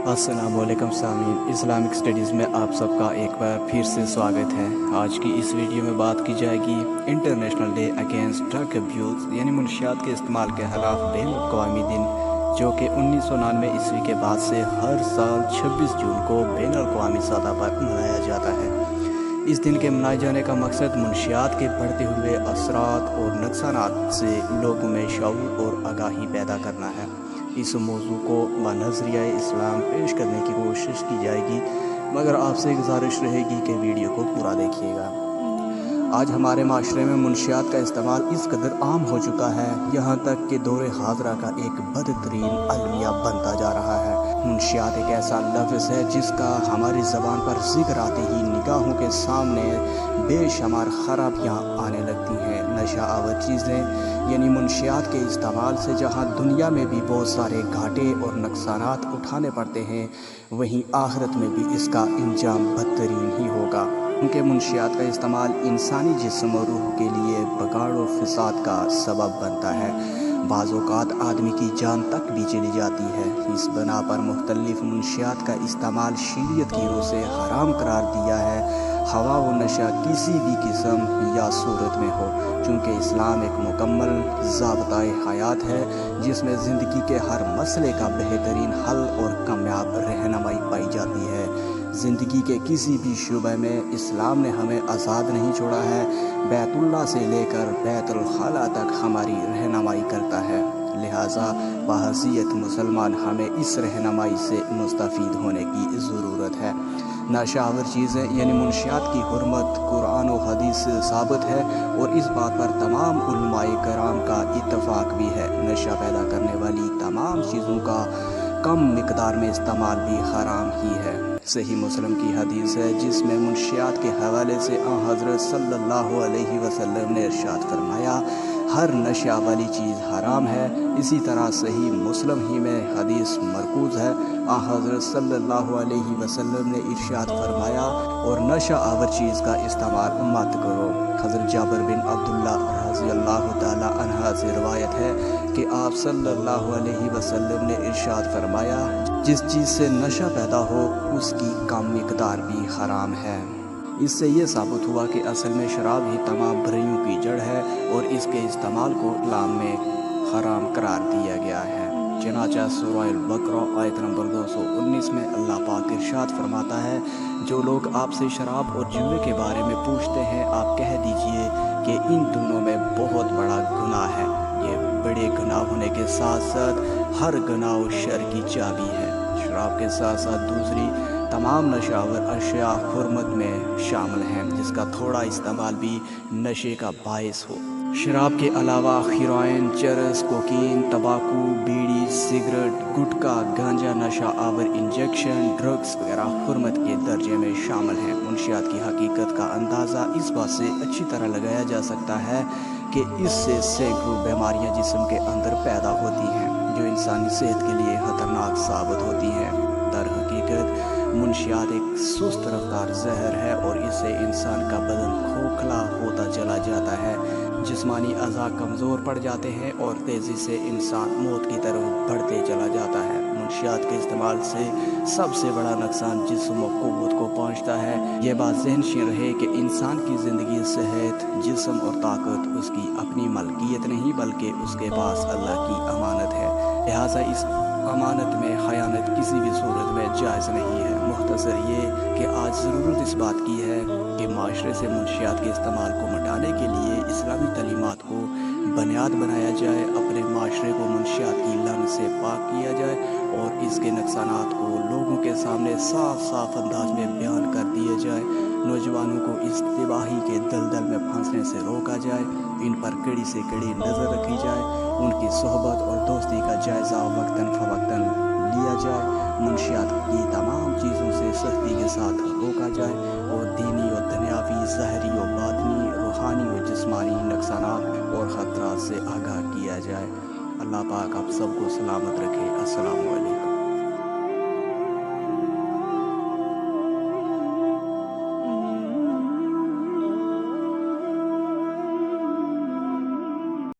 अस्सलाम वालेकुम सामीन, इस्लामिक स्टडीज़ में आप सबका एक बार फिर से स्वागत है। आज की इस वीडियो में बात की जाएगी international day against drug abuse यानी मुनशियात के इस्तेमाल के खिलाफ बैनुल-अक़वामी दिन, जो कि 1999 ईस्वी के बाद से हर साल 26 जून को बैनुल-अक़वामी सतह पर मनाया जाता है। इस दिन के मनाए जाने का मकसद मुनशियात के बढ़ते हुए असरात और नुकसानात से लोगों में शऊर और आगाही पैदा करना है। इस मौजू को बनज़रिया इस्लाम पेश करने की कोशिश की जाएगी, मगर आपसे गुजारिश रहेगी कि वीडियो को पूरा देखिएगा। आज हमारे माशरे में मुनशियात का इस्तेमाल इस कदर आम हो चुका है, यहाँ तक कि दौरे हाज़रा का एक बदतरीन अलमिया बनता जा रहा है। मुनशियात एक ऐसा लफ्ज़ है जिसका हमारी ज़बान पर जिक्र आते ही निगाहों के सामने बेशुमार खराबियाँ आने लगती हैं। नशा आवर चीज़ें यानी मुनशियात के इस्तेमाल से जहाँ दुनिया में भी बहुत सारे घाटे और नुकसानात उठाने पड़ते हैं, वहीं आखिरत में भी इसका अंजाम बदतरीन ही होगा, क्योंकि मुनशियात का इस्तेमाल इंसानी जिस्म और रूह के लिए बगाड़ और फिसाद का सबब बनता है। बाज़ औक़ात आदमी की जान तक भी चली जाती है। इस बना पर मुख्तलिफ मुनशियात का इस्तेमाल शरीयत की रूह से हराम करार दिया है, हवा व नशा किसी भी किस्म या सूरत में हो, चूँकि इस्लाम एक मुकम्मल ज़ाब्ता-ए हयात है जिसमें ज़िंदगी के हर मसले का बेहतरीन हल और कामयाब रहनुमाई पाई जाती है। ज़िंदगी के किसी भी शुबे में इस्लाम ने हमें आज़ाद नहीं छोड़ा है। बैतुल्लाह से लेकर बैतुल खाला तक हमारी रहनुमाई करता है, लिहाजा बहैसियत मुसलमान हमें इस रहनुमाई से मुस्तफ़ीद होने की ज़रूरत है। नशा आवर चीज़ें यानी मुनशियात की हुर्मत कुरान और हदीस से साबित है और इस बात पर तमाम उलमाए कराम का इत्तफाक भी है। नशा पैदा करने वाली तमाम चीज़ों का कम मिकदार में इस्तेमाल भी हराम ही है। सही मुस्लिम की हदीस है जिसमें मुनशियात के हवाले से हज़रत सल्लल्लाहु अलैहि वसल्लम ने इरशाद फरमाया, हर नशा वाली चीज़ हराम है। इसी तरह सही मुस्लिम ही में हदीस मरकूज़ है, हज़रत सल्लल्लाहु अलैहि वसल्लम ने इरशाद फरमाया, और नशा आवर चीज़ का इस्तेमाल मत करो। हज़रत जाबिर बिन अब्दुल्ला रज़ी अल्लाह तआला अन्हा से रवायत है कि आप सल्लल्लाहु अलैहि वसल्लम ने इरशाद फरमाया, जिस चीज़ से नशा पैदा हो उसकी कम मिकदार भी हराम है। इससे ये साबित हुआ कि असल में शराब ही तमाम बुराइयों की जड़ है और इसके इस्तेमाल को इस्लाम में हराम करार दिया गया है। चनाचा सूरह अल-बकरा आयत नंबर 219 में अल्लाह पाक इरशाद फरमाता है, जो लोग आपसे शराब और जुए के बारे में पूछते हैं, आप कह दीजिए कि इन दोनों में बहुत बड़ा गुनाह है। ये बड़े गुनाह होने के साथ साथ हर गुनाह और शर की चाबी है। शराब के साथ साथ दूसरी तमाम नशावर अशिया हुर्मत में शामिल हैं, जिसका थोड़ा इस्तेमाल भी नशे का बायस हो। शराब के अलावा हेरोइन, चरस, कोकीन, तंबाकू, बीड़ी, सिगरेट, गुटखा, गांजा, नशा आवर इंजेक्शन, ड्रग्स वगैरह हुर्मत के दर्जे में शामिल हैं। मुनशियात की हकीकत का अंदाज़ा इस बात से अच्छी तरह लगाया जा सकता है कि इससे सैकड़ों बीमारियां जिस्म के अंदर पैदा होती हैं, जो इंसानी सेहत के लिए खतरनाक साबित होती हैं। दर हकीकत मुनशियात एक सुस्त रफ्तार जहर है और इससे इंसान का बदन खोखला होता चला जाता है, जिस्मानी अज़ा कमज़ोर पड़ जाते हैं और तेज़ी से इंसान मौत की तरफ बढ़ते चला जाता है। मुनशियात के इस्तेमाल से सबसे बड़ा नुकसान जिस्म और क़ुव्वत को पहुँचता है। ये बात ज़हनशीन रहे कि इंसान की ज़िंदगी, सेहत, जिस्म और ताकत उसकी अपनी मलकियत नहीं बल्कि उसके पास अल्लाह की अमानत है, लिहाजा इस अमानत में खयानत किसी भी सूरत में जायज़ नहीं है। मुख्तसर ये कि आज ज़रूरत इस बात की है कि माशरे से मुनशियात के इस्तेमाल को मिटाने के लिए इस्लामी तालीमात को बुनियाद बनाया जाए, अपने माशरे को मुनशियात की लन से पाक किया जाए और इसके नुकसानात को लोगों के सामने साफ साफ अंदाज में बयान कर दिया जाए। नौजवानों को इस तबाही के दलदल में फंसने से रोका जाए, इन पर कड़ी से कड़ी नज़र रखी जाए, उनकी सोहबत और दोस्ती का जायज़ा वक्तन फ़वक्तन लिया जाए, मुनशियात की तमाम चीज़ों से सख्ती के साथ रोका जाए और दीनी और दुनियावी, ज़ाहरी और बातनी, रूहानी और जिस्मानी नुकसानात और ख़तरात से आगाह किया जाए। अल्लाह पाक आप सबको सलामत रखे। अस्सलामु अलैकुम।